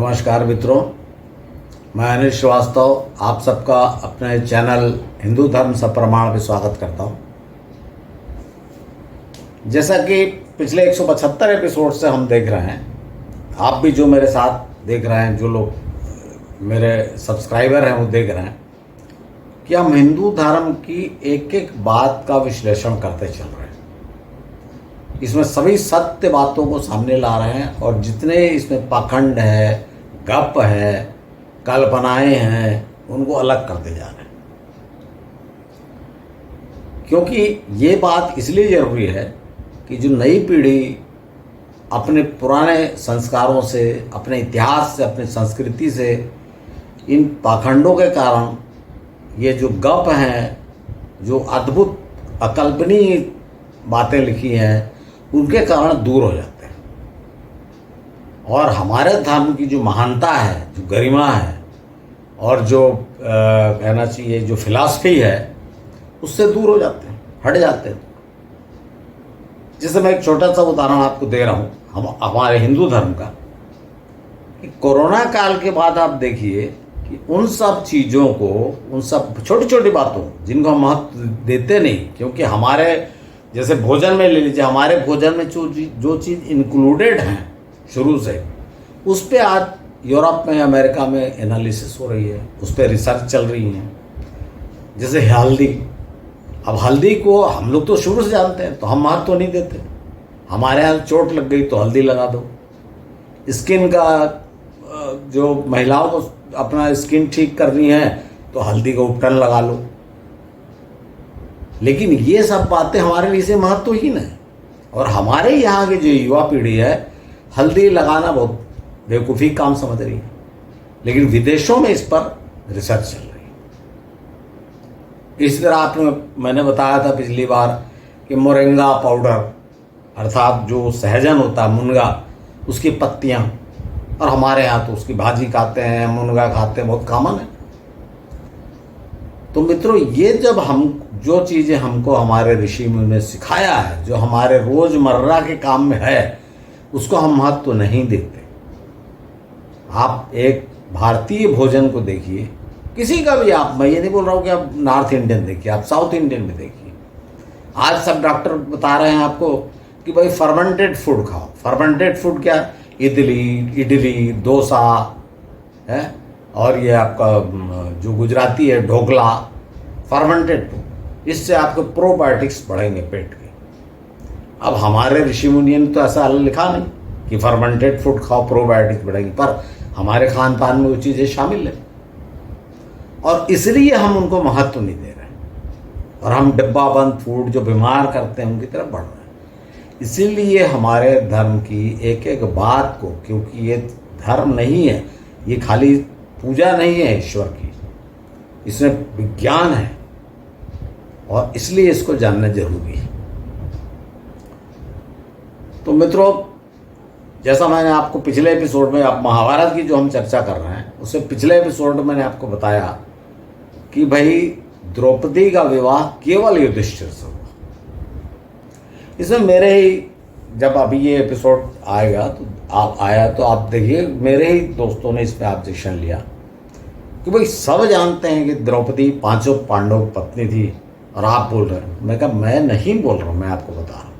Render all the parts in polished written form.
नमस्कार मित्रों, मैं अनिल श्रीवास्तव आप सबका अपने चैनल हिंदू धर्म सप्रमाण पे स्वागत करता हूँ। जैसा कि पिछले 175 एपिसोड से हम देख रहे हैं, आप भी जो मेरे साथ देख रहे हैं, जो लोग मेरे सब्सक्राइबर हैं वो देख रहे हैं कि हम हिंदू धर्म की एक एक बात का विश्लेषण करते चल रहे हैं। इसमें सभी सत्य बातों को सामने ला रहे हैं और जितने इसमें पाखंड है, गप है, कल्पनाएं हैं, उनको अलग करते जा रहे हैं। क्योंकि ये बात इसलिए ज़रूरी है कि जो नई पीढ़ी अपने पुराने संस्कारों से, अपने इतिहास से, अपनी संस्कृति से, इन पाखंडों के कारण ये जो गप हैं, जो अद्भुत अकल्पनीय बातें लिखी हैं, उनके कारण दूर हो जाते हैं। और हमारे धर्म की जो महानता है, जो गरिमा है और जो कहना चाहिए जो फिलॉसफी है, उससे दूर हो जाते हैं, हट जाते हैं। जैसे मैं एक छोटा सा उदाहरण आपको दे रहा हूँ हमारे हिंदू धर्म का, कि कोरोना काल के बाद आप देखिए कि उन सब चीज़ों को, उन सब छोटी छोटी बातों जिनको हम महत्व देते नहीं, क्योंकि हमारे जैसे भोजन में ले लीजिए, हमारे भोजन में जो चीज़ इंक्लूडेड हैं शुरू से, उस पर आज यूरोप में, अमेरिका में एनालिसिस हो रही है, उस पर रिसर्च चल रही है। जैसे हल्दी, अब हल्दी को हम लोग तो शुरू से जानते हैं, तो हम महत्व तो नहीं देते। हमारे यहाँ चोट लग गई तो हल्दी लगा दो। स्किन का जो महिलाओं को अपना स्किन ठीक करनी है तो हल्दी का उपटन लगा लो। लेकिन ये सब बातें हमारे लिए से महत्वहीन है। और हमारे यहाँ की जो युवा पीढ़ी है, हल्दी लगाना बहुत बेवकूफ़ी काम समझ रही है। लेकिन विदेशों में इस पर रिसर्च चल रही है। इसी तरह मैंने बताया था पिछली बार कि मोरिंगा पाउडर, अर्थात जो सहजन होता है, मुनगा, उसकी पत्तियाँ, और हमारे यहाँ तो उसकी भाजी खाते हैं, मुनगा खाते हैं, बहुत कॉमन है। तो मित्रों, ये जब हम जो चीज़ें हमको हमारे ऋषि मुनि ने सिखाया है, जो हमारे रोज़मर्रा के काम में है, उसको हम महत्व तो नहीं देते। आप एक भारतीय भोजन को देखिए, किसी का भी, आप, मैं ये नहीं बोल रहा हूँ कि आप नॉर्थ इंडियन देखिए, आप साउथ इंडियन में देखिए। आज सब डॉक्टर बता रहे हैं आपको कि भाई फर्मेंटेड फूड खाओ। फर्मेंटेड फूड क्या? इडली, डोसा है, और ये आपका जो गुजराती है ढोकला, फर्मेंटेड फूड। इससे आपके प्रोबायोटिक्स बढ़ेंगे पेट के। अब हमारे ऋषि मुनियों ने तो ऐसा लिखा नहीं कि फर्मेंटेड फूड खाओ प्रोबायोटिक्स बढ़ेंगे, पर हमारे खान पान में वो चीज़ें शामिल है और इसलिए हम उनको महत्व नहीं दे रहे हैं और हम डिब्बा बंद फूड जो बीमार करते हैं उनकी तरफ बढ़ रहे हैं। इसीलिए हमारे धर्म की एक एक बात को, क्योंकि ये धर्म नहीं है, ये खाली पूजा नहीं है ईश्वर की, इसमें विज्ञान है और इसलिए इसको जानना जरूरी है। तो मित्रों, जैसा मैंने आपको पिछले एपिसोड में, आप महाभारत की जो हम चर्चा कर रहे हैं, उससे पिछले एपिसोड में मैंने आपको बताया कि भाई द्रौपदी का विवाह केवल युधिष्ठिर से हुआ। इसमें मेरे ही, जब अभी ये एपिसोड आएगा तो आप देखिए, मेरे ही दोस्तों ने इस पर ऑब्जेक्शन लिया कि भाई सब जानते हैं कि द्रौपदी पांचों पांडव पत्नी थी और आप बोल रहे हैं। मैं कहा, मैं नहीं बोल रहा हूँ, मैं आपको बता रहा हूँ।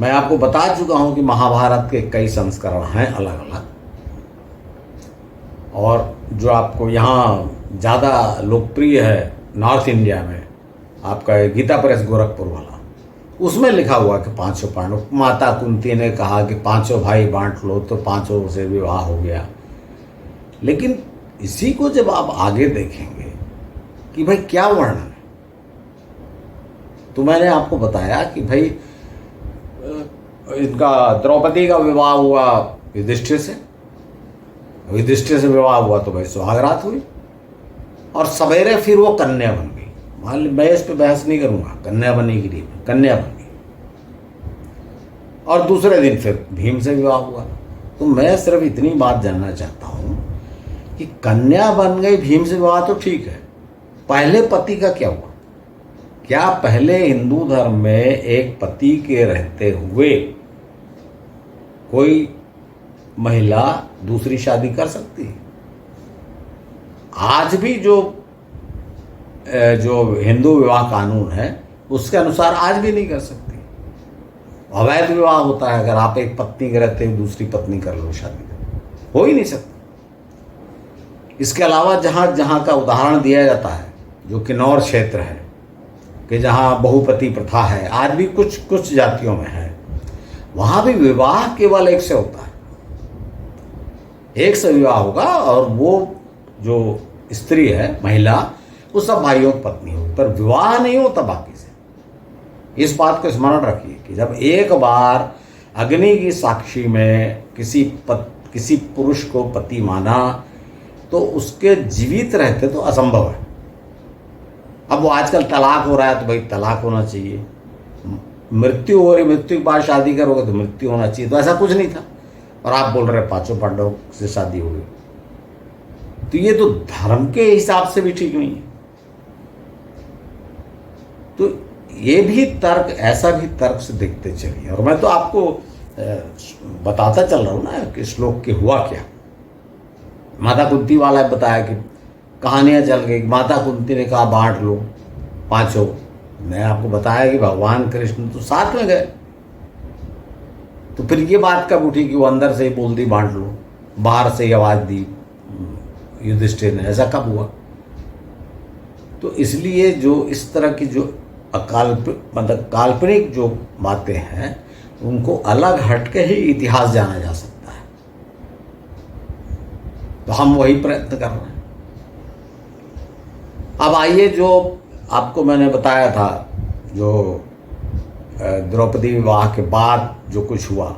मैं आपको बता चुका हूँ कि महाभारत के कई संस्करण हैं अलग अलग, और जो आपको यहाँ ज़्यादा लोकप्रिय है नॉर्थ इंडिया में, आपका गीता प्रेस गोरखपुर वाला, उसमें लिखा हुआ कि पांचों पांडव, माता कुंती ने कहा कि पांचों भाई बांट लो, तो पांचों से विवाह हो गया। लेकिन इसी को जब आप आगे देखेंगे कि भाई क्या वर्णन है, तो मैंने आपको बताया कि भाई इनका द्रौपदी का विवाह हुआ युधिष्ठिर से, युधिष्ठिर से विवाह हुआ तो भाई सुहागरात हुई, और सवेरे फिर वो कन्या बन गई। मान ली, मैं इस पे बहस नहीं करूंगा, कन्या बनने के लिए कन्या बन गई, और दूसरे दिन फिर भीम से विवाह हुआ। तो मैं सिर्फ इतनी बात जानना चाहता हूं कि कन्या बन गई, भीम से विवाह तो ठीक है, पहले पति का क्या हुआ? क्या पहले हिंदू धर्म में एक पति के रहते हुए कोई महिला दूसरी शादी कर सकती है। आज भी जो हिंदू विवाह कानून है उसके अनुसार आज भी नहीं कर सकती। अवैध विवाह होता है, अगर आप एक पत्नी के रहते हो दूसरी पत्नी कर लो शादी, हो ही नहीं सकता। इसके अलावा जहाँ जहाँ का उदाहरण दिया जाता है, जो किन्नौर क्षेत्र है कि जहाँ बहुपति प्रथा है, आज भी कुछ कुछ जातियों में है, वहाँ भी विवाह केवल एक से होता है, एक से विवाह होगा और वो जो स्त्री है, महिला, वो सब भाइयों की पत्नी होगी, पर विवाह नहीं होता बाकी से। इस बात को स्मरण रखिए कि जब एक बार अग्नि की साक्षी में किसी पुरुष को पति माना तो उसके जीवित रहते तो असंभव है। अब वो आजकल तलाक हो रहा है तो भाई तलाक होना चाहिए, मृत्यु हो रही, मृत्यु के बाद शादी करोगे तो मृत्यु होना चाहिए, तो ऐसा कुछ नहीं था। और आप बोल रहे पांचों पांडवों से शादी हो गई, तो ये तो धर्म के हिसाब से भी ठीक नहीं है। तो ये भी तर्क, ऐसा भी तर्क से देखते चलिए। और मैं तो आपको बताता चल रहा हूँ ना कि श्लोक के हुआ क्या। माता कुंती वाला बताया कि कहानियाँ चल गई, माता कुंती ने कहा बांट लो पांचों। मैं आपको बताया कि भगवान कृष्ण तो साथ में गए, तो फिर ये बात कब उठी कि वो अंदर से ही बोल दी बांट लो, बाहर से ही आवाज दी युधिष्ठिर ने, ऐसा कब हुआ? तो इसलिए जो इस तरह की जो मतलब काल्पनिक जो बातें हैं उनको अलग हटके ही इतिहास जाना जा सकता है। तो हम वही प्रयत्न कर रहे हैं। अब आइए, जो आपको मैंने बताया था, जो द्रौपदी विवाह के बाद जो कुछ हुआ,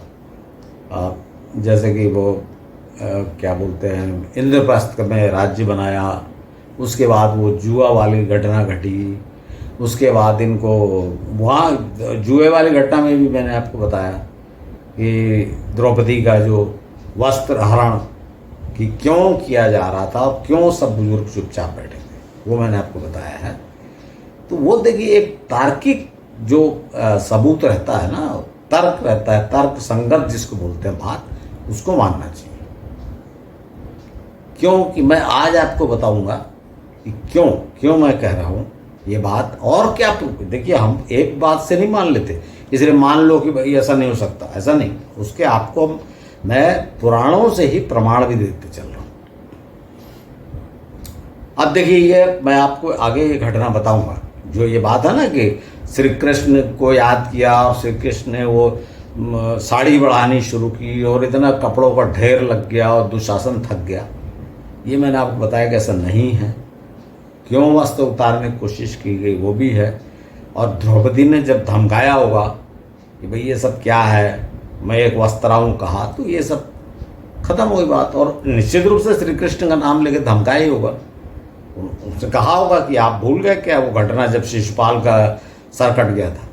जैसे कि वो क्या बोलते हैं, इंद्रप्रस्थ में राज्य बनाया, उसके बाद वो जुआ वाली घटना घटी, उसके बाद इनको वहाँ जुए वाली घटना में भी मैंने आपको बताया कि द्रौपदी का जो वस्त्र हरण कि क्यों किया जा रहा था और क्यों सब बुजुर्ग चुपचाप बैठे थे, वो मैंने आपको बताया है। तो वो देखिए, एक तार्किक जो सबूत रहता है ना, तर्क रहता है, तर्क संगत जिसको बोलते हैं बात, उसको मानना चाहिए। क्योंकि मैं आज आपको बताऊंगा कि क्यों मैं कह रहा हूं ये बात, और क्या प्रूफ। देखिए, हम एक बात से नहीं मान लेते इसलिए मान लो कि भाई ऐसा नहीं हो सकता, ऐसा नहीं। उसके आपको मैं पुराणों से ही प्रमाण भी देते चल रहा हूं। अब देखिए, ये मैं आपको आगे ये घटना बताऊंगा, जो ये बात है ना कि श्री कृष्ण को याद किया और श्री कृष्ण ने वो साड़ी बढ़ानी शुरू की और इतना कपड़ों का ढेर लग गया और दुशासन थक गया। ये मैंने आपको बताया कि ऐसा नहीं है। क्यों वस्त्र उतारने की कोशिश की गई वो भी है। और द्रौपदी ने जब धमकाया होगा कि भाई ये सब क्या है, मैं एक वस्त्राऊँ कहा, तो ये सब खत्म हुई बात। और निश्चित रूप से श्री कृष्ण का नाम लेके धमकाया ही होगा, उनसे कहा होगा कि आप भूल गए क्या वो घटना जब शिशुपाल का सर कट गया था।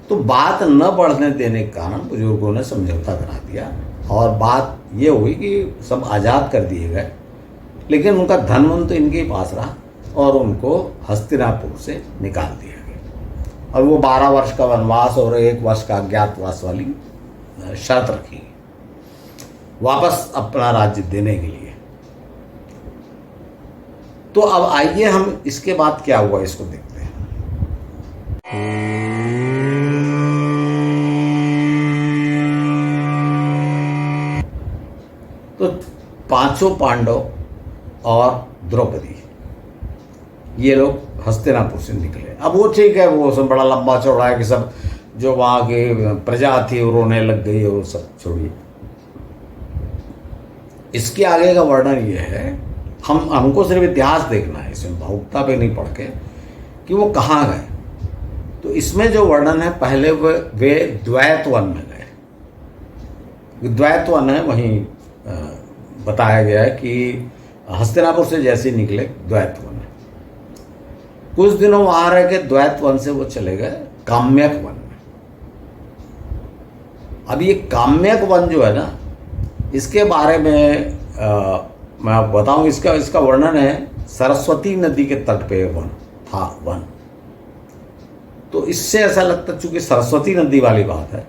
तो बात न बढ़ने देने के कारण बुजुर्गों ने समझौता करा दिया और बात ये हुई कि सब आज़ाद कर दिए गए, लेकिन उनका धन वन तो इनके पास रहा और उनको हस्तिनापुर से निकाल दिया गया। और वो 12 वर्ष का वनवास और 1 वर्ष का अज्ञातवास वाली शर्त रखी वापस अपना राज्य देने के लिए। तो अब आइए हम इसके बाद क्या हुआ इसको देखते हैं। तो पांचों पांडव और द्रौपदी ये लोग हस्तिनापुर से निकले। अब वो ठीक है, वो सब बड़ा लंबा चौड़ा है कि सब जो वहाँ की प्रजा थी वो रोने लग गई, वो सब छोड़िए। इसके आगे का वर्णन ये है, हमको सिर्फ इतिहास देखना है, इसमें भावुकता पे नहीं पढ़ के कि वो कहाँ गए। तो इसमें जो वर्णन है, पहले वे द्वैत वन में गए। द्वैत वन है, वहीं बताया गया है कि हस्तिनापुर से जैसे ही निकले द्वैत वन, कुछ दिनों वहां रह के द्वैत वन से वो चले गए काम्यक वन में। अब ये काम्यक वन जो है ना, इसके बारे में मैं आपको बताऊं, इसका वर्णन है सरस्वती नदी के तट पे वन था वन। तो इससे ऐसा लगता, चूंकि सरस्वती नदी वाली बात है,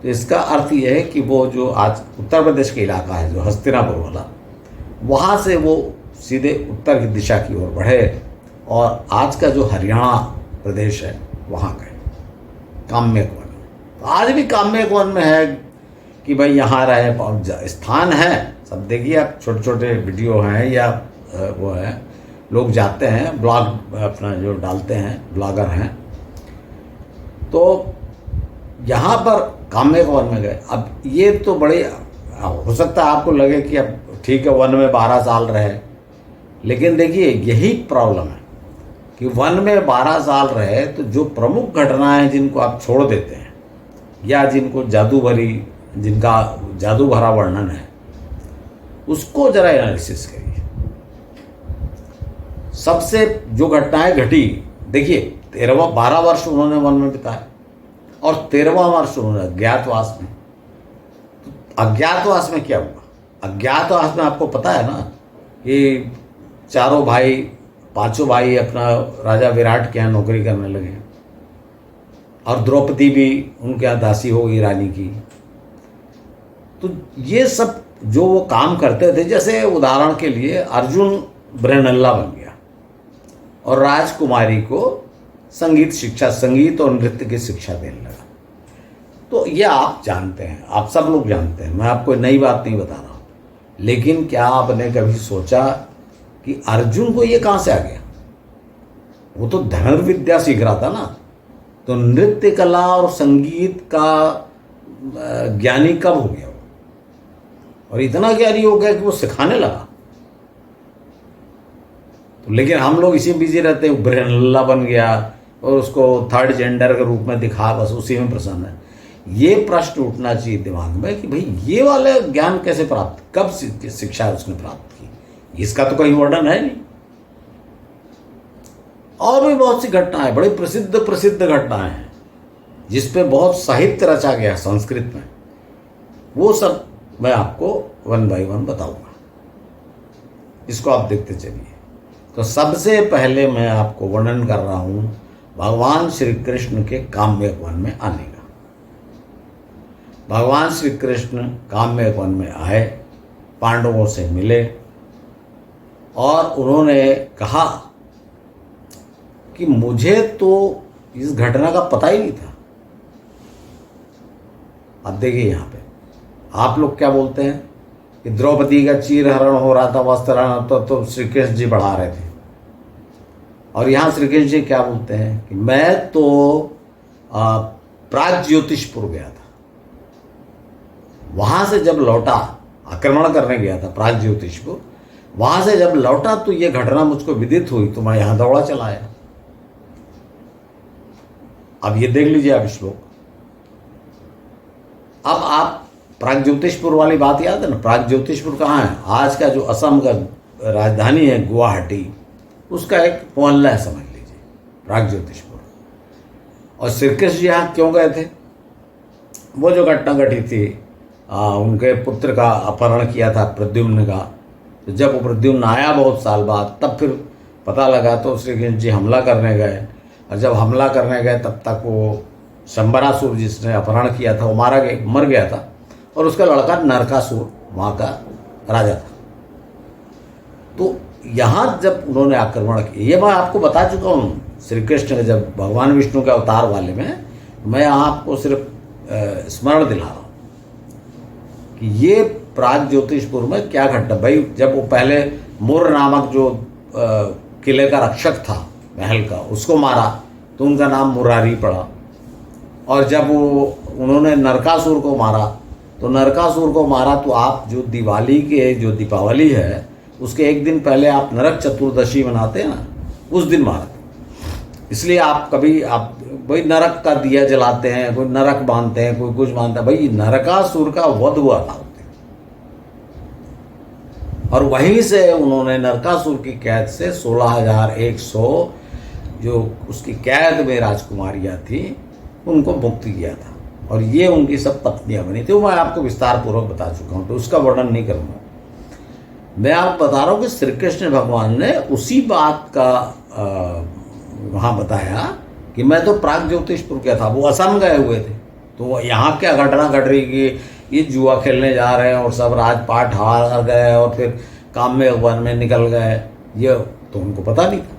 तो इसका अर्थ यह है कि वो जो आज उत्तर प्रदेश का इलाका है, जो हस्तिनापुर वाला, वहाँ से वो सीधे उत्तर की दिशा की ओर बढ़े और आज का जो हरियाणा प्रदेश है वहाँ गए, काम्यक वन। तो आज भी काम्यक वन में है कि भाई यहाँ रहे, स्थान है सब। देखिए आप, छोटे छोटे वीडियो हैं या वो है, लोग जाते हैं, ब्लॉग अपना जो डालते हैं, ब्लॉगर हैं, तो यहाँ पर काम्यक वन में गए। अब ये तो बड़े, हो सकता है आपको लगे कि अब ठीक है वन में 12 साल रहे, लेकिन देखिए यही प्रॉब्लम है कि वन में 12 साल रहे तो जो प्रमुख घटनाएं जिनको आप छोड़ देते हैं या जिनको जिनका जादू भरा वर्णन है, उसको जरा एनालिसिस करिए। सबसे जो घटनाएं घटी, देखिए 12 वर्ष उन्होंने वन में बिताए और 13वां वर्ष उन्होंने अज्ञातवास में। तो अज्ञातवास में क्या हुआ? अज्ञातवास में आपको पता है ना कि पांचों भाई अपना राजा विराट के यहाँ नौकरी करने लगे और द्रौपदी भी उनके यहाँ दासी हो गई, रानी की। तो ये सब जो वो काम करते थे, जैसे उदाहरण के लिए अर्जुन ब्रहनल्ला बन गया और राजकुमारी को संगीत और नृत्य की शिक्षा देने लगा। तो ये आप जानते हैं, आप सब लोग जानते हैं, मैं आपको नई बात नहीं बता रहा हूँ। लेकिन क्या आपने कभी सोचा कि अर्जुन को ये कहाँ से आ गया? वो तो धनुर्विद्या सीख रहा था ना, तो नृत्य कला और संगीत का ज्ञानी कब हो गया वो? और इतना ज्ञानी हो गया कि वो सिखाने लगा। तो लेकिन हम लोग इसी में बिजी रहते हैं, ब्रहनल्ला बन गया और उसको थर्ड जेंडर के रूप में दिखा, बस उसी में प्रसन्न है। ये प्रश्न उठना चाहिए दिमाग में कि भाई ये वाला ज्ञान कैसे प्राप्त, कब शिक्षा उसने प्राप्त की? इसका तो कोई वर्णन है नहीं। और भी बहुत सी घटनाएं, बड़ी प्रसिद्ध घटनाएं हैं जिसपे बहुत साहित्य रचा गया संस्कृत में। वो सब मैं आपको 1 बाय 1 बताऊंगा, इसको आप देखते चलिए। तो सबसे पहले मैं आपको वर्णन कर रहा हूं भगवान श्री कृष्ण के काम्यक वन में आने का। भगवान श्री कृष्ण काम्यक वन में आए, पांडवों से मिले और उन्होंने कहा कि मुझे तो इस घटना का पता ही नहीं था। अब देखिए यहाँ पे आप लोग क्या बोलते हैं कि द्रौपदी का चीरहरण हो रहा था, वस्त्रहरण, तो श्री कृष्ण जी बढ़ा रहे थे। और यहाँ श्री कृष्ण जी क्या बोलते हैं कि मैं तो प्राग्ज्योतिषपुर गया था, वहां से जब लौटा, आक्रमण करने गया था प्राग्ज्योतिषपुर, वहां से जब लौटा तो ये घटना मुझको विदित हुई तो मैं यहां दौड़ा चला आया। अब ये देख लीजिए आप श्लोक। अब आप प्राग्ज्योतिषपुर वाली बात याद है ना? प्राग्ज्योतिषपुर कहाँ है? आज का जो असम का राजधानी है गुवाहाटी, उसका एक मोहल्ला है, समझ लीजिए प्राग्ज्योतिषपुर। और श्री कृष्ण यहाँ क्यों गए थे? वो जो घटना घटी थी, उनके पुत्र का अपहरण किया था प्रद्युम्न का। तो जब वो प्रद्युम्न आया बहुत साल बाद, तब फिर पता लगा तो श्री कृष्ण जी हमला करने गए। और जब हमला करने गए तब तक वो शंबरासुर जिसने अपहरण किया था वो मर गया था, और उसका लड़का नरकासुर वहाँ का राजा था। तो यहाँ जब उन्होंने आक्रमण किया, ये मैं आपको बता चुका हूँ श्री कृष्ण ने जब भगवान विष्णु के अवतार वाले में, मैं यहाँ आपको सिर्फ स्मरण दिला रहा हूँ कि ये प्राग्ज्योतिषपुर में क्या घटना। भाई जब वो पहले मुर नामक जो किले का रक्षक था महल का, उसको मारा तो उनका नाम मुरारी पड़ा। और जब उन्होंने नरकासुर को मारा तो आप जो दीपावली है उसके एक दिन पहले आप नरक चतुर्दशी मनाते हैं ना, उस दिन मारा। इसलिए आप भाई नरक का दिया जलाते हैं, कोई नरक बांधते हैं, कोई कुछ बांधता है। भाई नरकासुर का वध हुआ था और वहीं से उन्होंने नरकासुर की कैद से 16,100 जो उसकी कैद में राजकुमारियां थी उनको मुक्ति किया था। और ये उनकी सब पत्नियां बनी थी। वो मैं आपको विस्तार पूर्वक बता चुका हूँ, तो उसका वर्णन नहीं करूँगा। मैं आपको बता रहा हूँ कि श्री कृष्ण भगवान ने उसी बात का वहाँ बताया कि मैं तो प्राग्ज्योतिषपुर गया था। वो असम गए हुए थे तो यहाँ क्या घटना घट रही कि ये जुआ खेलने जा रहे हैं और सब राजपाट हार गए और फिर काम में वन में निकल गए, ये तो उनको पता नहीं था।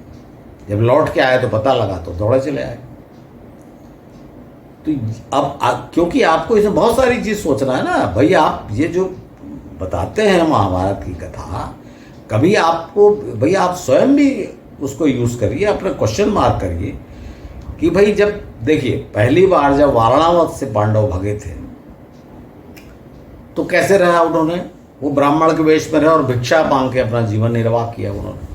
जब लौट के आए तो पता लगा तो दौड़े चले आए। तो अब क्योंकि आपको इसमें बहुत सारी चीज़ सोचना है ना भाई, आप ये जो बताते हैं महाभारत की कथा, कभी आपको भाई आप स्वयं भी उसको यूज़ करिए, अपने क्वेश्चन मार्क करिए कि भाई जब देखिए पहली बार जब वारणावत से पांडव भागे थे तो कैसे रहा उन्होंने, वो ब्राह्मण के वेश में रहे और भिक्षा मांग के अपना जीवन निर्वाह किया उन्होंने।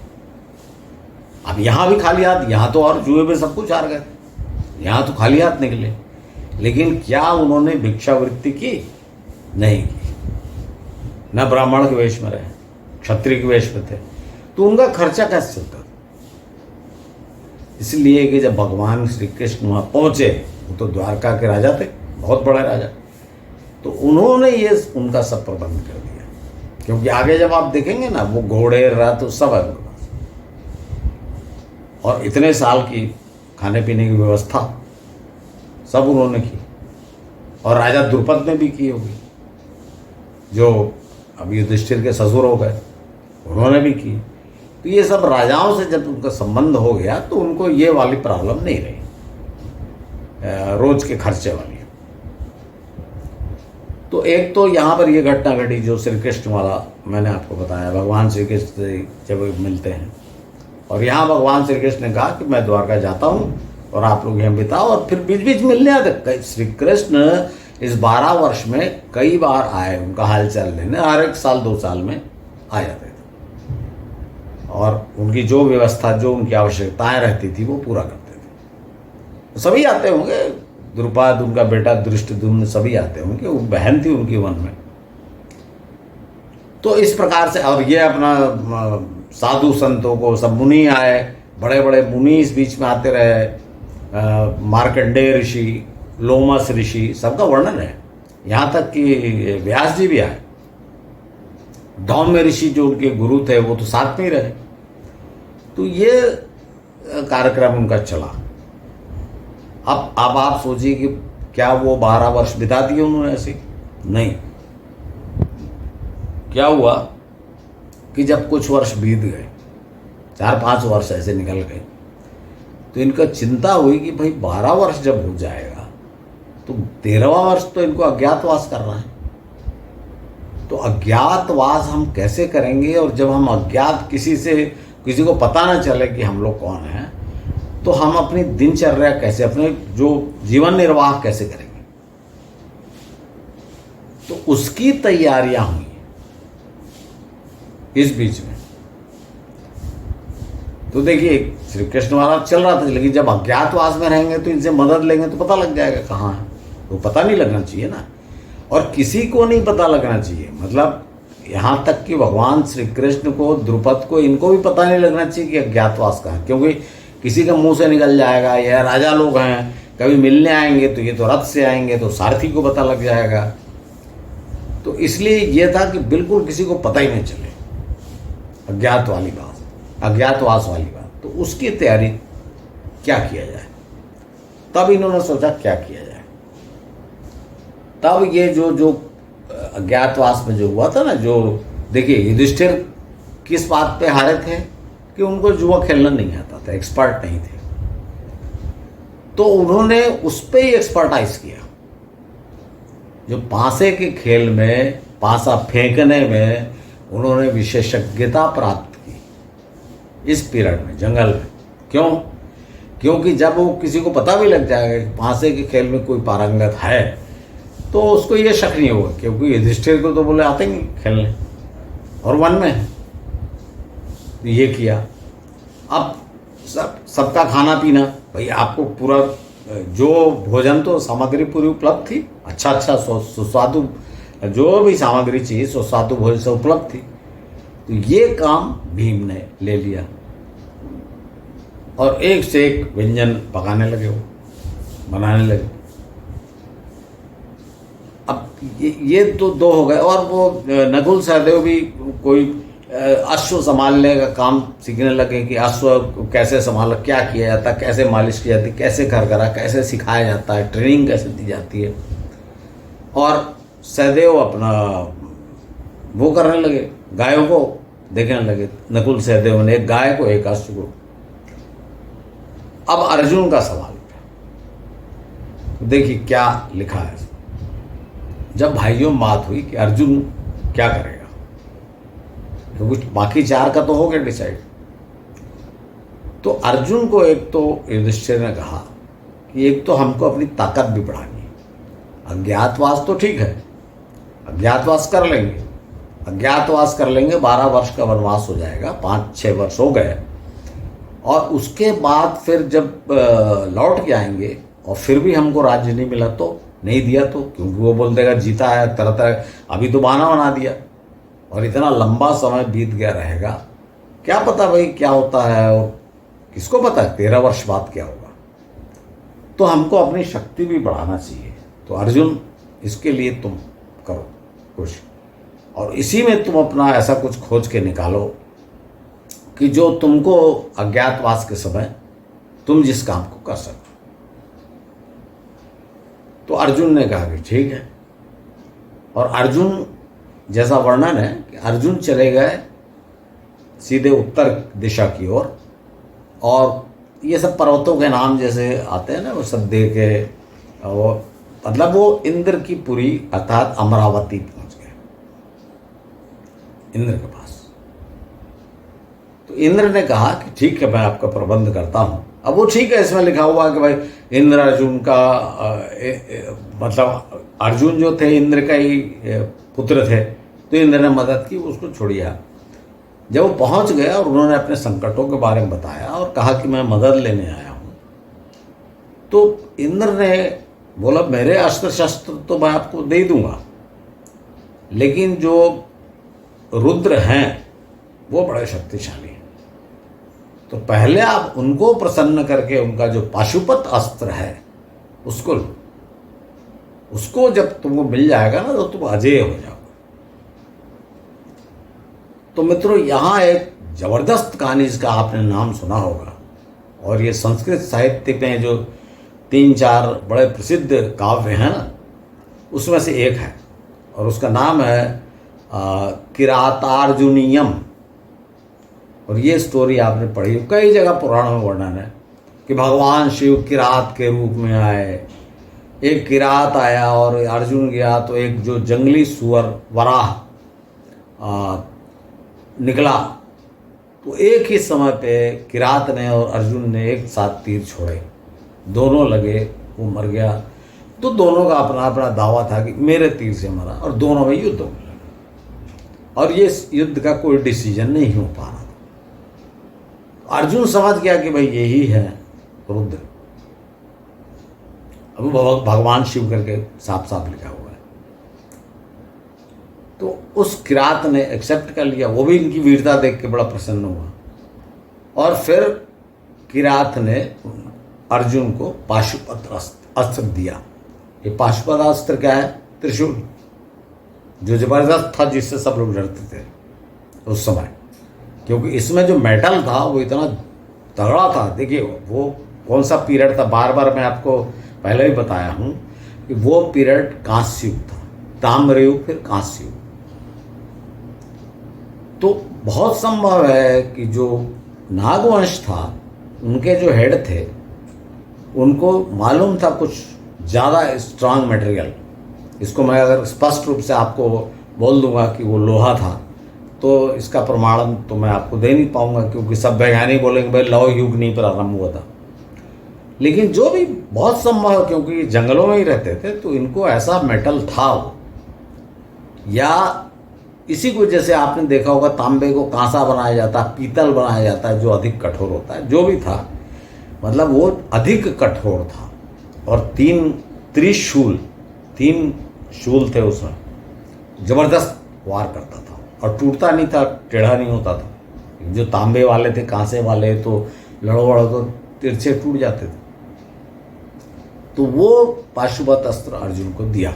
अब यहाँ भी खाली हाथ, यहाँ तो और जुए में सब कुछ हार गए, यहाँ तो खाली हाथ निकले, लेकिन क्या उन्होंने भिक्षावृत्ति की? नहीं की। न ब्राह्मण के वेश में रहे, क्षत्रिय के वेश में थे, तो उनका खर्चा कैसे चलता था? इसलिए कि जब भगवान श्री कृष्ण वहाँ पहुँचे, वो तो द्वारका के राजा थे, बहुत बड़े राजा, तो उन्होंने ये उनका सब प्रबंध कर दिया। क्योंकि आगे जब आप देखेंगे ना, वो घोड़े रथ तो सब है उनके पास, और इतने साल की खाने पीने की व्यवस्था सब उन्होंने की, और राजा द्रुपद ने भी की होगी, जो अब युधिष्ठिर के ससुर हो गए, उन्होंने भी की। तो ये सब राजाओं से जब उनका संबंध हो गया तो उनको ये वाली प्रॉब्लम नहीं रही रोज के खर्चे वाली। तो एक तो यहाँ पर ये घटना घटी जो श्री कृष्ण वाला मैंने आपको बताया, भगवान श्री कृष्ण जब मिलते हैं और यहाँ भगवान श्री कृष्ण ने कहा कि मैं द्वारका जाता हूँ और आप लोग यहाँ बिताओ, और फिर बीच बीच मिलने आते। श्री कृष्ण इस 12 वर्ष में कई बार आए उनका हालचाल लेने, हर एक साल 2 साल में आ जाते थे, और उनकी जो व्यवस्था, जो उनकी आवश्यकताएं रहती थी वो पूरा करते थे। सभी आते होंगे, द्रुपद, उनका बेटा धृष्टद्युम्न, सभी आते होंगे, वो बहन थी उनकी वन में। तो इस प्रकार से, और ये अपना साधु संतों को, सब मुनि आए, बड़े बड़े मुनि इस बीच में आते रहे, मार्कंडेय ऋषि, लोमस ऋषि, सबका वर्णन है। यहाँ तक कि व्यास जी भी आए, धौम्य ऋषि जो उनके गुरु थे वो तो साथ में ही रहे। तो ये कार्यक्रम उनका चला। अब आप सोचिए कि क्या वो 12 वर्ष बिता दिए उन्होंने ऐसे? नहीं। क्या हुआ कि जब कुछ वर्ष बीत गए, 4-5 वर्ष ऐसे निकल गए, तो इनका चिंता हुई कि भाई 12 वर्ष जब हो जाएगा तो 13वां वर्ष तो इनको अज्ञातवास करना है। तो अज्ञातवास हम कैसे करेंगे? और जब हम अज्ञात किसी को पता ना चले कि हम लोग कौन हैं, तो हम अपनी दिनचर्या कैसे, अपने जो जीवन निर्वाह कैसे करेंगे? तो उसकी तैयारियां हुई इस बीच में। तो देखिए श्री कृष्ण महाराज चल रहा था, लेकिन जब अज्ञातवास में रहेंगे तो इनसे मदद लेंगे तो पता लग जाएगा कहाँ है, तो पता नहीं लगना चाहिए ना, और किसी को नहीं पता लगना चाहिए। मतलब यहाँ तक कि भगवान श्री कृष्ण को, द्रुपद को, इनको भी पता नहीं लगना चाहिए कि अज्ञातवास कहाँ है, क्योंकि किसी के मुंह से निकल जाएगा, यह राजा लोग हैं, कभी मिलने आएंगे तो ये तो रथ से आएंगे तो सारथी को पता लग जाएगा। तो इसलिए ये था कि बिल्कुल किसी को पता ही नहीं चले, अज्ञातवास वाली बात। तो उसकी तैयारी क्या किया जाए, तब इन्होंने सोचा क्या किया जाए। तब ये जो अज्ञातवास में जो हुआ था ना, जो देखिए युधिष्ठिर किस बात पे हारे थे कि उनको जुआ खेलना नहीं आता था, एक्सपर्ट नहीं थे, तो उन्होंने उस पर ही एक्सपर्टाइज किया। जो पासे के खेल में, पासा फेंकने में उन्होंने विशेषज्ञता प्राप्त की इस पीरियड में, जंगल में। क्यों? क्योंकि जब वो किसी को पता भी लग जाएगा कि पासे के खेल में कोई पारंगत है, तो उसको ये शक नहीं होगा, क्योंकि युधिष्ठिर को तो बोले आते नहीं खेलने और वन में है। तो ये किया। अब सबका खाना पीना, भाई आपको पूरा जो भोजन तो सामग्री पूरी उपलब्ध थी, अच्छा सुस्वादु जो भी सामग्री चाहिए सुस्वादु भोजन से उपलब्ध थी। तो ये काम भीम ने ले लिया और एक से एक व्यंजन पकाने लगे, वो बनाने लगे। अब ये तो 2 हो गए, और वो नकुल सहदेव भी कोई अश्व संभालने का काम सीखने लगे कि अश्व कैसे संभाला, क्या किया जाता, कैसे मालिश की जाती, कैसे घर करा, कैसे सिखाया जाता है, ट्रेनिंग कैसे दी जाती है। और सहदेव अपना वो करने लगे, गायों को देखने लगे। नकुल सहदेव ने एक गाय को, एक अश्व को। अब अर्जुन का सवाल देखिए क्या लिखा है। जब भाइयों में बात हुई कि अर्जुन क्या करेगा, क्योंकि बाकी चार का तो हो गया डिसाइड, तो अर्जुन को एक तो युधिष्ठिर ने कहा कि एक तो हमको अपनी ताकत भी बढ़ानी है। अज्ञातवास तो ठीक है, अज्ञातवास कर लेंगे, अज्ञातवास कर लेंगे, 12 वर्ष का वनवास हो जाएगा, 5-6 वर्ष हो गए, और उसके बाद फिर जब लौट के आएंगे और फिर भी हमको राज्य नहीं मिला तो, नहीं दिया तो, क्योंकि वो बोल देगा जीता है तरह तरह, अभी तो बहाना बना दिया, और इतना लंबा समय बीत गया रहेगा, क्या पता भाई क्या होता है, और किसको पता है 13 वर्ष बाद क्या होगा। तो हमको अपनी शक्ति भी बढ़ाना चाहिए। तो अर्जुन इसके लिए तुम करो कुछ, और इसी में तुम अपना ऐसा कुछ खोज के निकालो कि जो तुमको अज्ञातवास के समय तुम जिस काम को कर सको। तो अर्जुन ने कहा कि ठीक है, और अर्जुन जैसा वर्णन है कि अर्जुन चले गए सीधे उत्तर दिशा की ओर, और ये सब पर्वतों के नाम जैसे आते हैं ना, वो सब दे के वो मतलब वो इंद्र की पुरी अर्थात अमरावती पहुंच गए, इंद्र के पास। तो इंद्र ने कहा कि ठीक है मैं आपका प्रबंध करता हूं। अब वो ठीक है, इसमें लिखा हुआ कि भाई इंद्र अर्जुन का मतलब अर्जुन जो थे इंद्र का ही पुत्र थे, तो इंद्र ने मदद की, उसको छोड़िया। जब वो पहुंच गए और उन्होंने अपने संकटों के बारे में बताया और कहा कि मैं मदद लेने आया हूं, तो इंद्र ने बोला मेरे अस्त्र शस्त्र तो मैं आपको दे दूंगा, लेकिन जो रुद्र हैं वो बड़े शक्तिशाली हैं, तो पहले आप उनको प्रसन्न करके उनका जो पाशुपत अस्त्र है उसको लो, उसको जब तुमको मिल जाएगा ना तो तुम अजेय हो जाओगे। तो मित्रों यहाँ एक जबरदस्त कहानी जिसका आपने नाम सुना होगा, और ये संस्कृत साहित्य में जो 3-4 बड़े प्रसिद्ध काव्य हैं ना, उसमें से एक है, और उसका नाम है किरातार्जुनीयम। और ये स्टोरी आपने पढ़ी, कई जगह पुराणों में वर्णन है कि भगवान शिव किरात के रूप में आए। एक किरात आया और अर्जुन गया तो एक जो जंगली सुअर वराह निकला, तो एक ही समय पे किरात ने और अर्जुन ने एक साथ तीर छोड़े, दोनों लगे, वो मर गया। तो दोनों का अपना अपना दावा था कि मेरे तीर से मरा, और दोनों में युद्ध होने लगा, और ये युद्ध का कोई डिसीजन नहीं हो पा रहा था। अर्जुन समझ गया कि भाई यही है रुद्र, अब भगवान शिव करके साफ साफ लिखा हुआ है। तो उस किरात ने एक्सेप्ट कर लिया, वो भी इनकी वीरता देख के बड़ा प्रसन्न हुआ, और फिर किरात ने अर्जुन को पाशुपत अस्त्र दिया। ये पाशुपत अस्त्र क्या है? त्रिशूल, जो जबरदस्त था, जिससे सब लोग डरते थे उस समय, क्योंकि इसमें जो मेटल था वो इतना तगड़ा था। देखिए वो कौन सा पीरियड था, बार बार मैं आपको पहले भी बताया हूँ कि वो पीरियड कांस्य युग था, ताम्र युग फिर कांस्य युग। तो बहुत संभव है कि जो नागवंश था उनके जो हेड थे उनको मालूम था कुछ ज़्यादा स्ट्रांग मटेरियल। इसको मैं अगर स्पष्ट रूप से आपको बोल दूंगा कि वो लोहा था, तो इसका प्रमाण तो मैं आपको दे नहीं पाऊंगा, क्योंकि सब वैज्ञानिक बोलेंगे भाई लौह युग नहीं प्रारंभ हुआ था। लेकिन जो भी बहुत संभव है, क्योंकि जंगलों में ही रहते थे, तो इनको ऐसा मेटल था वो, या इसी को जैसे आपने देखा होगा तांबे को कांसा बनाया जाता है, पीतल बनाया जाता है जो अधिक कठोर होता है, जो भी था, मतलब वो अधिक कठोर था। और 3 त्रिशूल, 3 शूल थे उसमें, जबरदस्त वार करता था और टूटता नहीं था, टेढ़ा नहीं होता था। जो तांबे वाले थे, कांसे वाले तो लड़ो तो तिरछे टूट जाते थे। तो वो पाशुपत अस्त्र अर्जुन को दिया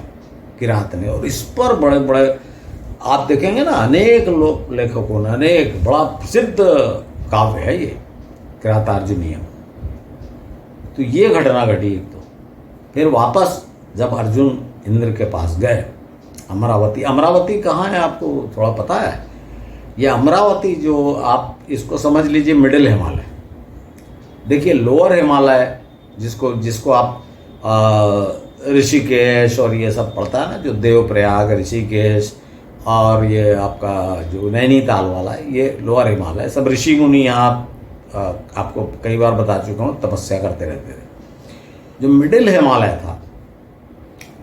किरात ने, और इस पर बड़े बड़े आप देखेंगे ना, अनेक लोग लेखकों ने, अनेक बड़ा प्रसिद्ध काव्य है ये किरातार्जुनीयम। तो ये घटना घटी। एक तो फिर वापस जब अर्जुन इंद्र के पास गए। अमरावती, अमरावती कहाँ है आपको थोड़ा पता है? ये अमरावती जो आप इसको समझ लीजिए मिडिल हिमालय। देखिए लोअर हिमालय जिसको जिसको आप ऋषिकेश और ये सब पड़ता है ना, जो देवप्रयाग, ऋषिकेश और ये आपका जो नैनीताल वाला है, ये लोअर हिमालय। सब ऋषि मुनि यहाँ आपको कई बार बता चुका हूँ तपस्या करते रहते थे। जो मिडिल हिमालय था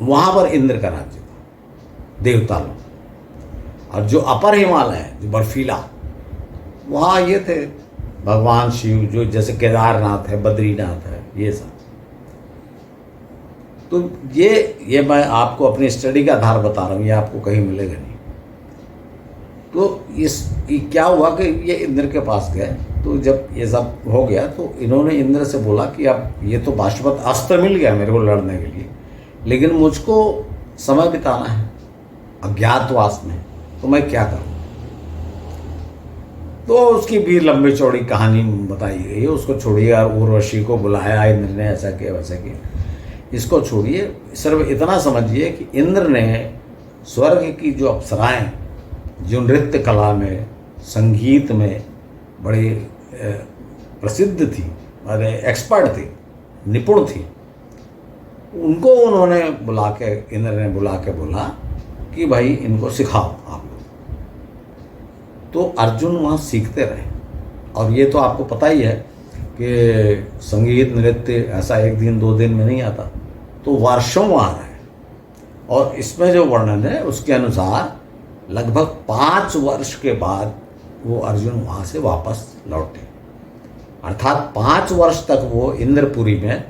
वहाँ पर इंद्र का राज्य था, देवता लोग। और जो अपर हिमालय है, जो बर्फीला, वहाँ ये थे भगवान शिव, जो जैसे केदारनाथ है, बद्रीनाथ है, ये सब। तो ये मैं आपको अपनी स्टडी का आधार बता रहा हूँ, ये आपको कहीं मिलेगा नहीं। तो ये क्या हुआ कि ये इंद्र के पास गए। तो जब ये सब हो गया तो इन्होंने इंद्र से बोला कि अब ये तो पाशुपत अस्त्र मिल गया मेरे को लड़ने के लिए, लेकिन मुझको समय बिताना है अज्ञातवास में, तो मैं क्या करूं? तो उसकी भी लंबी चौड़ी कहानी बताई गई है। उसको छोड़िए, और उर्वशी को बुलाया इंद्र ने, ऐसा किया वैसा किया। इसको छोड़िए, सिर्फ इतना समझिए कि इंद्र ने स्वर्ग की जो अप्सराएं, जो नृत्य कला में, संगीत में बड़ी प्रसिद्ध थी, अरे एक्सपर्ट थी, निपुण थी, उनको उन्होंने बुला के, इंद्र ने बुला के बोला कि भाई इनको सिखाओ आप लोग। तो अर्जुन वहाँ सीखते रहे। और ये तो आपको पता ही है कि संगीत नृत्य ऐसा एक दिन दो दिन में नहीं आता, तो वर्षों वहाँ रहे। और इसमें जो वर्णन है उसके अनुसार लगभग 5 वर्ष के बाद वो अर्जुन वहाँ से वापस लौटे। अर्थात 5 वर्ष तक वो इंद्रपुरी में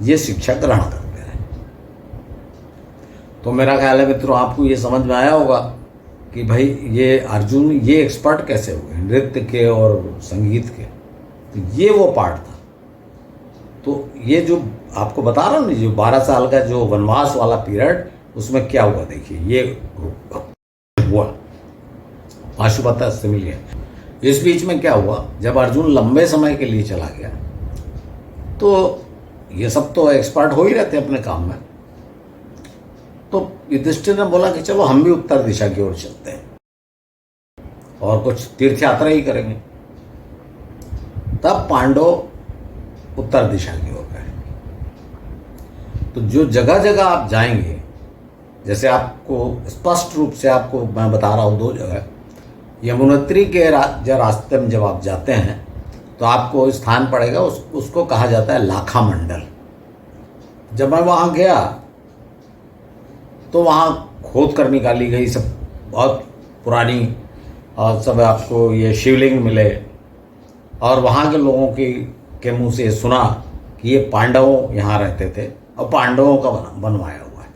ये शिक्षा ग्रहण करते रहे। तो मेरा ख्याल है मित्रों आपको ये समझ में आया होगा कि भाई ये अर्जुन ये एक्सपर्ट कैसे हुए नृत्य के और संगीत के। तो ये वो पार्ट था। तो ये जो आपको बता रहा हूँ ना, जो 12 साल का जो वनवास वाला पीरियड, उसमें क्या हुआ देखिए, ये हुआ पाशुपत अस्त्र मिल गया। इस बीच में क्या हुआ, जब अर्जुन लंबे समय के लिए चला गया तो ये सब तो एक्सपर्ट हो ही रहते अपने काम में। तो युधिष्ठिर ने बोला कि चलो हम भी उत्तर दिशा की ओर चलते हैं और कुछ तीर्थ यात्रा ही करेंगे। तब पांडव उत्तर दिशा की ओर गए। तो जो जगह जगह आप जाएंगे, जैसे आपको स्पष्ट रूप से आपको मैं बता रहा हूँ 2 जगह, यमुनोत्री के रास्ते में जब आप जाते हैं तो आपको स्थान पड़ेगा, उसको कहा जाता है लाखा मंडल। जब मैं वहाँ गया तो वहाँ खोद कर निकाली गई सब बहुत पुरानी, और सब आपको ये शिवलिंग मिले। और वहाँ के लोगों के मुंह से सुना कि ये पांडवों यहाँ रहते थे और पांडवों का बनवाया हुआ है।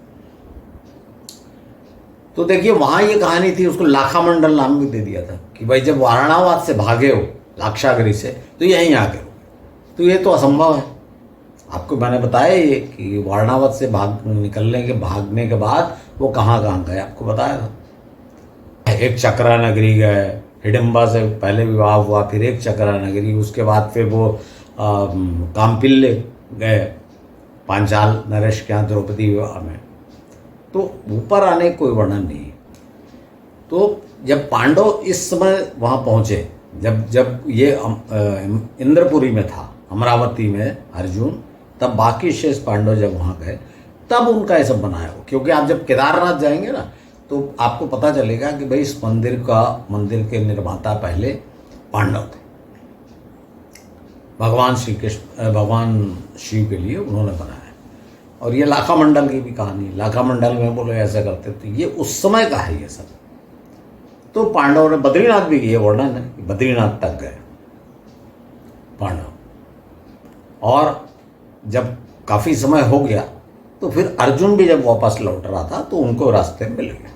तो देखिए वहाँ ये कहानी थी, उसको लाखा मंडल नाम भी दे दिया था कि भाई जब वारणावत से भागे हो लाक्षागृह से तो यहीं आके हो। तो ये तो असंभव है। आपको मैंने बताया ये कि वारणावत से भागने के बाद वो कहाँ गए आपको बताया था। एक चक्रा नगरी गए, हिडिंबा से पहले विवाह हुआ, फिर एक चक्रा नगरी, उसके बाद फिर वो काम्पिल्य गए, पांचाल नरेश के यहाँ द्रौपदी विवाह में। तो ऊपर आने कोई वर्णन नहीं। तो जब पांडव इस समय वहाँ पहुँचे, जब ये इंद्रपुरी में था, अमरावती में अर्जुन, तब बाकी शेष पांडव जब वहाँ गए तब उनका ये सब बनाया हो। क्योंकि आप जब केदारनाथ जाएंगे ना तो आपको पता चलेगा कि भाई इस मंदिर के निर्माता पहले पांडव थे। भगवान शिव के लिए उन्होंने बनाया। और ये लाखा मंडल की भी कहानी, लाखा मंडल में बोले ऐसा करते, तो ये उस समय का है ये सब। तो पांडवों ने बद्रीनाथ भी किए, वर्णन है बद्रीनाथ तक गए पांडव। और जब काफ़ी समय हो गया तो फिर अर्जुन भी जब वापस लौट रहा था तो उनको रास्ते मिल गया।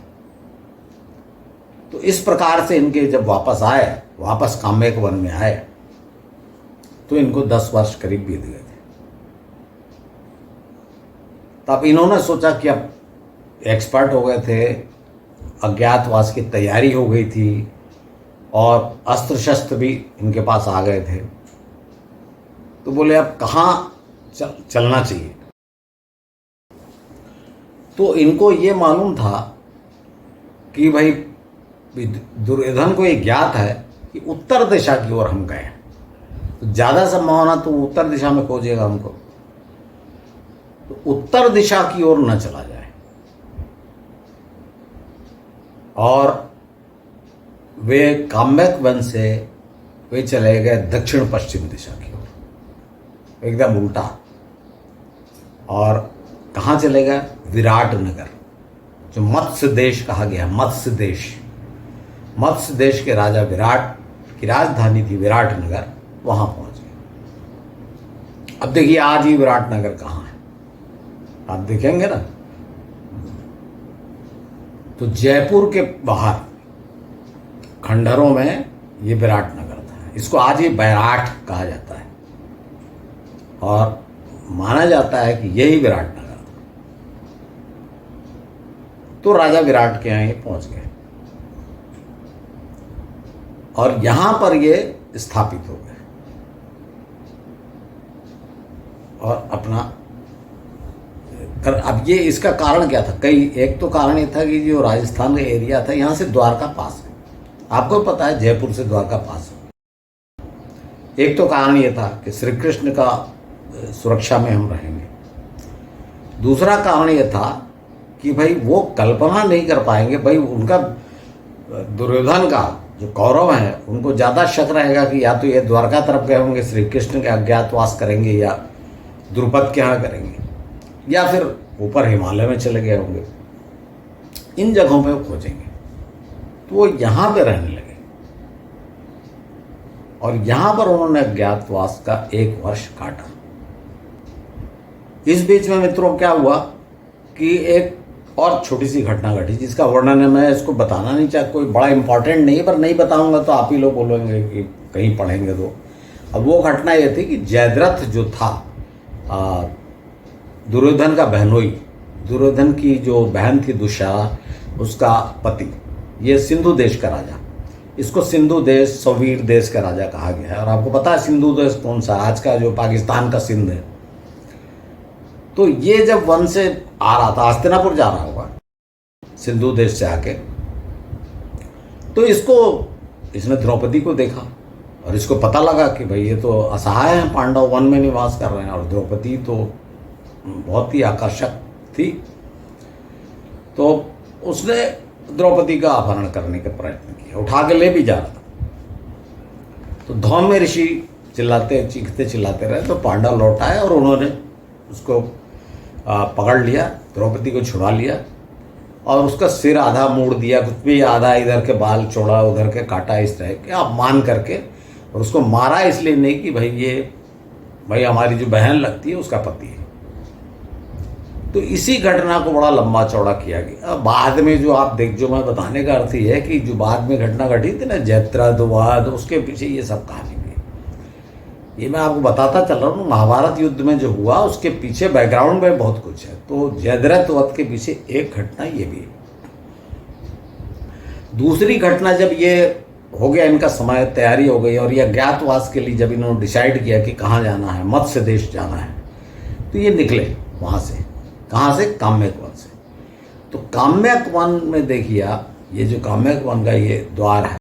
तो इस प्रकार से इनके जब वापस काम्यक वन में आए तो इनको 10 वर्ष करीब बीत गए थे। तब इन्होंने सोचा कि अब एक्सपर्ट हो गए थे, अज्ञातवास की तैयारी हो गई थी और अस्त्र शस्त्र भी इनके पास आ गए थे। तो बोले अब कहाँ चलना चाहिए। तो इनको ये मालूम था कि भाई दुर्योधन को ये ज्ञात है कि उत्तर दिशा की ओर हम गए, तो ज़्यादा संभावना तो उत्तर दिशा में खोजेगा हमको, तो उत्तर दिशा की ओर न चला जाए। और वे काम्यक वन से वे चले गए दक्षिण पश्चिम दिशा की ओर, एकदम उल्टा। और कहाँ चले गए? विराट नगर, जो मत्स्य देश कहा गया, मत्स्य देश, मत्स्य देश के राजा विराट की राजधानी थी विराट नगर, वहां पहुंच गए। अब देखिए आज ही विराट नगर कहाँ है, आप देखेंगे ना, तो जयपुर के बाहर खंडहरों में ये विराट नगर था। इसको आज ही बैराठ कहा जाता है और माना जाता है कि यही विराट नगर था। तो राजा विराट के यहाँ ये पहुंच गए और यहां पर ये स्थापित हो गए और अपना अब ये इसका कारण क्या था? एक तो कारण ये था कि जो राजस्थान का एरिया था, यहां से द्वारका पास है, आपको पता है जयपुर से द्वारका पास है। एक तो कारण ये था कि श्री कृष्ण का सुरक्षा में हम रहेंगे। दूसरा कारण ये था कि भाई वो कल्पना नहीं कर पाएंगे, भाई उनका दुर्योधन का जो कौरव है उनको ज़्यादा शक रहेगा कि या तो ये द्वारका तरफ गए होंगे, श्री कृष्ण के अज्ञातवास करेंगे या द्रुपद के यहाँ करेंगे, या फिर ऊपर हिमालय में चले गए होंगे। इन जगहों पे वो खोजेंगे, तो वो यहाँ पे रहने लगे और यहाँ पर उन्होंने अज्ञातवास का 1 वर्ष काटा। इस बीच में मित्रों क्या हुआ कि एक और छोटी सी घटना घटी जिसका वर्णन मैं इसको बताना नहीं चाहता, कोई बड़ा इंपॉर्टेंट नहीं है, पर नहीं बताऊंगा तो आप ही लोग बोलेंगे कि कहीं पढ़ेंगे तो। अब वो घटना ये थी कि जयद्रथ जो था दुर्योधन का बहनोई, दुर्योधन की जो बहन थी दुशाला, उसका पति, ये सिंधु देश का राजा, इसको सिंधु देश, सवीर देश का राजा कहा गया है। और आपको पता है सिंधु देश कौन सा? आज का जो पाकिस्तान का सिंध है। तो ये जब वन से आ रहा था, हस्तिनापुर जा रहा होगा सिंधु देश से आके, तो इसने द्रौपदी को देखा और इसको पता लगा कि भाई ये तो असहाय हैं, पांडव वन में निवास कर रहे हैं और द्रौपदी तो बहुत ही आकर्षक थी। तो उसने द्रौपदी का अपहरण करने का प्रयत्न किया, उठा के ले भी जा रहा था। तो धौम्य ऋषि चिल्लाते चीखते चिल्लाते रहे, तो पांडव लौट आए और उन्होंने उसको पकड़ लिया, द्रौपदी को छुड़ा लिया और उसका सिर आधा मोड़ दिया, कुछ भी आधा इधर के बाल छोड़ा उधर के काटा, इस तरह के आप मान करके, और उसको मारा इसलिए नहीं कि भाई हमारी जो बहन लगती है उसका पति है। तो इसी घटना को बड़ा लंबा चौड़ा किया गया। बाद में जो मैं बताने का अर्थ ये है कि जो बाद में घटना घटी थी ना, जयद्रथवाद, उसके पीछे ये सब कहानी भी, ये मैं आपको बताता चल रहा हूँ। महाभारत युद्ध में जो हुआ उसके पीछे बैकग्राउंड में बहुत कुछ है। तो जयद्रथवध के पीछे एक घटना ये भी है। दूसरी घटना, जब ये हो गया, इनका समय तैयारी हो गई और ये अज्ञातवास के लिए जब इन्होंने डिसाइड किया कि कहाँ जाना है, मत्स्य देश जाना है, तो ये निकले वहाँ से। कहाँ से? काम्यक वन से। तो काम्यक वन में देखिए आप, ये जो काम्यक वन का ये द्वार है,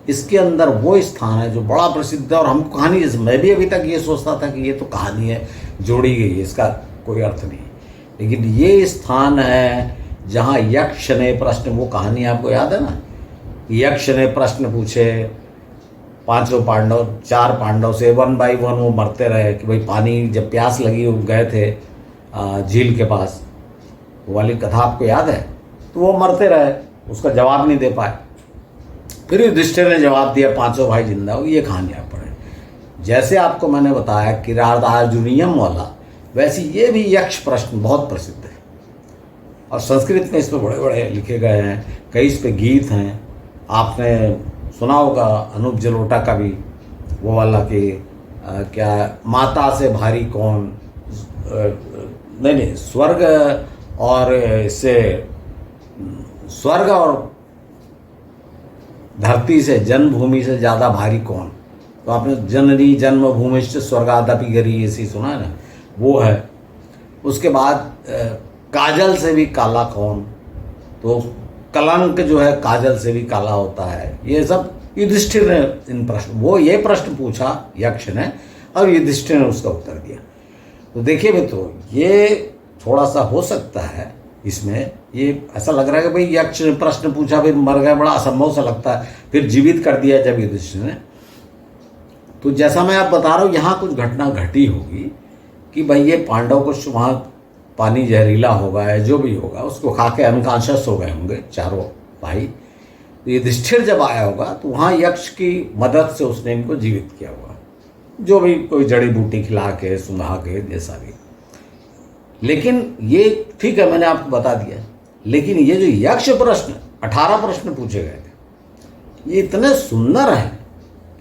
इसके अंदर वो स्थान है जो बड़ा प्रसिद्ध है। और हमको कहानी, मैं भी अभी तक ये सोचता था कि ये तो कहानी है, जोड़ी गई है, इसका कोई अर्थ नहीं, लेकिन ये स्थान है जहाँ यक्ष ने प्रश्न, वो कहानी आपको याद है ना, यक्ष ने प्रश्न पूछे, 5 पांडव, 4 पांडव से 1 बाई 1 वो मरते रहे कि भाई पानी, जब प्यास लगी वो गए थे झील के पास, वो वाली कथा आपको याद है? तो वो मरते रहे, उसका जवाब नहीं दे पाए। फिर युधिष्ठिर ने जवाब दिया, 5 भाई जिंदा हो। ये कहानी आप पढ़े। जैसे आपको मैंने बताया किरातार्जुनीयम वाला, वैसे ये भी यक्ष प्रश्न बहुत प्रसिद्ध है और संस्कृत में इस पर बड़े बड़े लिखे गए हैं, कई इस पे गीत हैं। आपने सुना होगा अनूप जलोटा का भी वो वाला कि क्या माता से भारी कौन, नहीं, स्वर्ग और इससे, स्वर्ग और धरती से, जन्मभूमि से ज़्यादा भारी कौन। तो आपने जननी जन्मभूमि से स्वर्गादपि गरी, ऐसी सुना है ना, वो है। उसके बाद काजल से भी काला कौन, तो कलंक जो है काजल से भी काला होता है। ये सब युधिष्ठिर ने इन प्रश्न, वो ये प्रश्न पूछा यक्ष ने और युधिष्ठिर ने उसका उत्तर दिया। तो देखिए मित्रों, ये थोड़ा सा हो सकता है इसमें, ये ऐसा लग रहा है कि भाई यक्ष ने प्रश्न पूछा फिर मर गए, बड़ा असंभव सा लगता है, फिर जीवित कर दिया जब युधिष्ठिर ने। तो जैसा मैं आप बता रहा हूँ, यहाँ कुछ घटना घटी होगी कि भाई ये पांडव कुछ वहाँ पानी जहरीला होगा या जो भी होगा, उसको खा के अनकॉन्शियस हो गए होंगे चारों भाई। तो युधिष्ठिर जब आया होगा तो वहाँ यक्ष की मदद से उसने इनको जीवित किया होगा, जो भी कोई जड़ी बूटी खिला के सुंघा के जैसा भी। लेकिन ये ठीक है, मैंने आपको बता दिया, लेकिन ये जो यक्ष प्रश्न 18 प्रश्न पूछे गए थे, ये इतने सुंदर हैं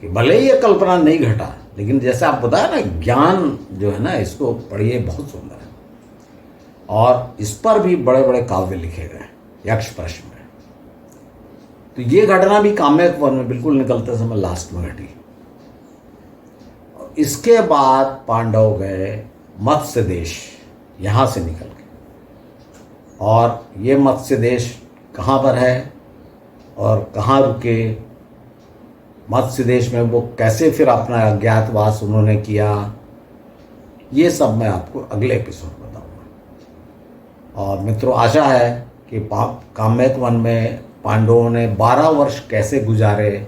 कि भले ही ये कल्पना नहीं घटा, लेकिन जैसे आप बताया ना, ज्ञान जो है ना, इसको पढ़िए, बहुत सुंदर है। और इस पर भी बड़े बड़े काव्य लिखे गए यक्ष प्रश्न में। तो ये घटना भी काम्यक वन में बिल्कुल निकलते समय लास्ट में घटी। इसके बाद पांडव गए मत्स्य देश, यहाँ से निकल के, और ये मत्स्य देश कहाँ पर है और कहाँ रुके, मत्स्य देश में वो कैसे फिर अपना अज्ञातवास उन्होंने किया, ये सब मैं आपको अगले एपिसोड में बताऊंगा। और मित्रों, आशा है कि काम्यक वन में पांडवों ने 12 वर्ष कैसे गुजारे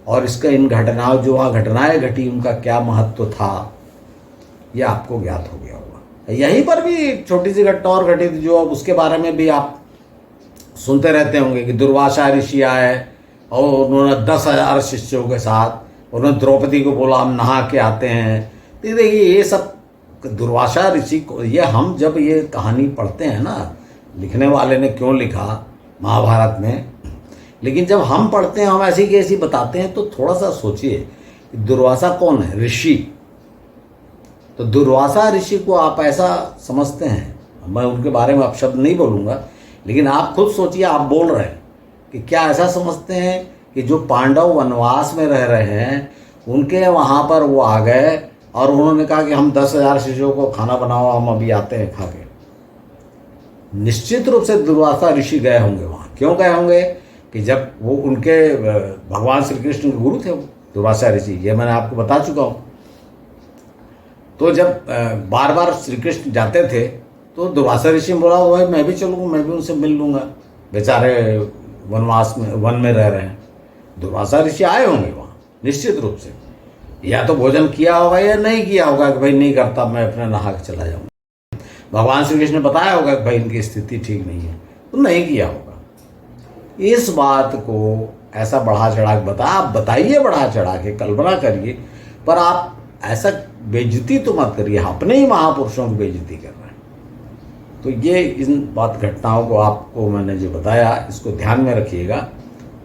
और इसका इन घटनाओं, जो वहाँ घटनाएं घटी, उनका क्या महत्व था, ये आपको ज्ञात हो गया होगा। यहीं पर भी छोटी सी घटना और घटी थी, जो अब उसके बारे में भी आप सुनते रहते होंगे कि दुर्वासा ऋषि आए और उन्होंने 10,000 शिष्यों के साथ उन्होंने द्रौपदी को बोला हम नहा के आते हैं। तो देखिए, ये सब दुर्वासा ऋषि को, ये हम जब ये कहानी पढ़ते हैं ना, लिखने वाले ने क्यों लिखा महाभारत में, लेकिन जब हम पढ़ते हैं, हम ऐसी की ऐसी बताते हैं, तो थोड़ा सा सोचिए कि दुर्वासा कौन है, ऋषि। तो दुर्वासा ऋषि को आप ऐसा समझते हैं, मैं उनके बारे में अब शब्द नहीं बोलूँगा, लेकिन आप खुद सोचिए, आप बोल रहे हैं कि क्या ऐसा समझते हैं कि जो पांडव वनवास में रह रहे हैं, उनके वहाँ पर वो आ गए और उन्होंने कहा कि हम 10,000 शिष्यों को खाना बनाओ, हम अभी आते हैं खा के। निश्चित रूप से दुर्वासा ऋषि गए होंगे वहाँ। क्यों गए होंगे कि जब वो उनके भगवान श्री कृष्ण के गुरु थे वो दुर्वासा ऋषि, ये मैंने आपको बता चुका हूँ। तो जब बार बार श्री कृष्ण जाते थे तो दुर्वासा ऋषि ने बोला, भाई मैं भी चलूँगा, मैं भी उनसे मिल लूँगा, बेचारे वनवास में वन में रह रहे हैं। दुर्वासा ऋषि आए होंगे वहाँ निश्चित रूप से, या तो भोजन किया होगा या नहीं किया होगा कि भाई नहीं करता, मैं अपने नहा के चला जाऊँगा। भगवान श्री कृष्ण ने बताया होगा कि भाई इनकी स्थिति ठीक नहीं है, तो नहीं किया होगा। इस बात को ऐसा बढ़ा चढ़ा के आप बताइए, बढ़ा चढ़ा के कल्पना करिए, पर आप ऐसा बेइज्जती तो मत करिए, अपने ही महापुरुषों की बेइज्जती कर रहे हैं। तो ये इन बात घटनाओं को आपको मैंने जो बताया, इसको ध्यान में रखिएगा,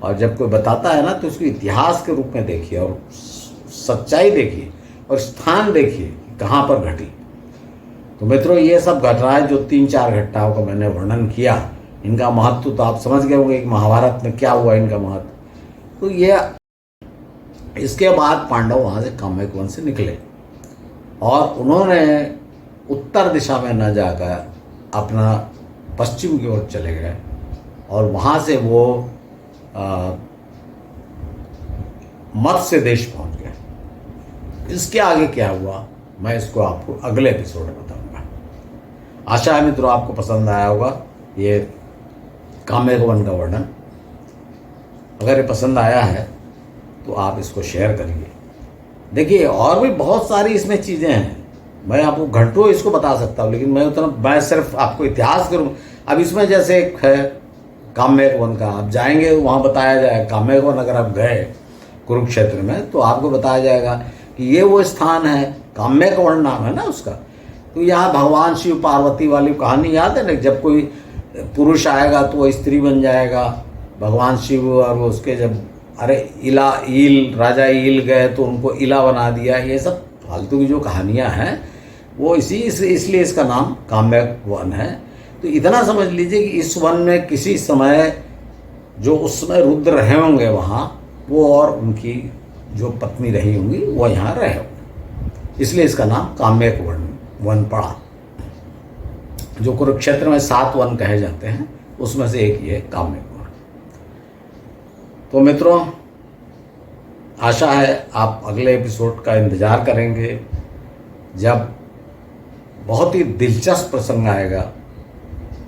और जब कोई बताता है ना, तो उसको इतिहास के रूप में देखिए और सच्चाई देखिए और स्थान देखिए कि कहाँ पर घटी। तो मित्रों, ये सब घटनाएं, जो 3-4 घटनाओं का मैंने वर्णन किया, इनका महत्व तो आप समझ गए होंगे कि महाभारत में क्या हुआ, इनका महत्व। तो ये इसके बाद पांडव वहाँ से काम्यक वन से निकले और उन्होंने उत्तर दिशा में न जाकर अपना पश्चिम की ओर चले गए, और वहाँ से वो मत्स्य देश पहुँच गए। इसके आगे क्या हुआ, मैं इसको आपको अगले एपिसोड में बताऊंगा। आशा है मित्रों आपको पसंद आया होगा ये काम्यक वन का वर्णन। अगर ये पसंद आया है तो आप इसको शेयर करिए। देखिए, और भी बहुत सारी इसमें चीज़ें हैं, मैं आपको घंटों इसको बता सकता हूँ, लेकिन मैं सिर्फ आपको इतिहास करूँ। अब इसमें जैसे एक है काम्यक वन का, आप जाएंगे वहाँ बताया जाएगा। काम्यक वन अगर आप गए कुरुक्षेत्र में, तो आपको बताया जाएगा कि ये वो स्थान है, काम्यक वन नाम है ना उसका। तो यहाँ भगवान शिव पार्वती वाली कहानी याद है ना, जब कोई पुरुष आएगा तो वो स्त्री बन जाएगा, भगवान शिव, और उसके जब राजा ईल गए तो उनको इला बना दिया। ये सब फालतू की जो कहानियाँ हैं, वो इसलिए इसका नाम काम्यक वन है। तो इतना समझ लीजिए कि इस वन में किसी समय जो उस समय रुद्र रहे होंगे वहाँ, वो और उनकी जो पत्नी रही होंगी वो यहाँ रहे होंगे, इसलिए इसका नाम काम्यक वन पड़ा। जो कुरुक्षेत्र में 7 वन कहे जाते हैं, उसमें से एक ये काम्य गुण। तो मित्रों, आशा है आप अगले एपिसोड का इंतजार करेंगे, जब बहुत ही दिलचस्प प्रसंग आएगा,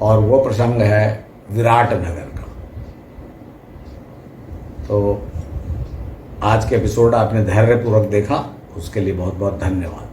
और वो प्रसंग है विराट नगर का। तो आज के एपिसोड आपने धैर्यपूर्वक देखा, उसके लिए बहुत बहुत धन्यवाद।